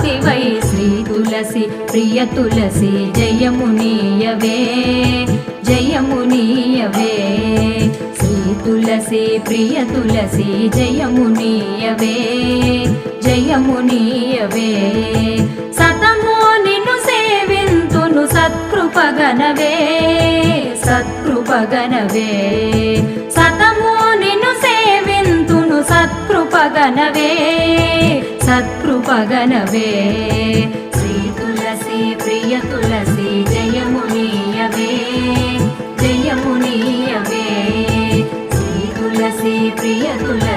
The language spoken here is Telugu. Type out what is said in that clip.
పార్వతివై శ్రీ తులసి ప్రియ తులసి జయమునీయవే జయమునీయవే శ్రీ తులసి ప్రియ తులసి జయమునీయవే జయమునీయవే సతము నిన్ను సేవింతును సత్కృపగనవే సత్కృపగనవే సతము నిన్ను సేవింతును సత్కృపగనవే సత్కృపగనవే శ్రీ తులసి ప్రియ తులసి జయమునీయవే జయమునీయవే శ్రీ తులసి ప్రియ తులసి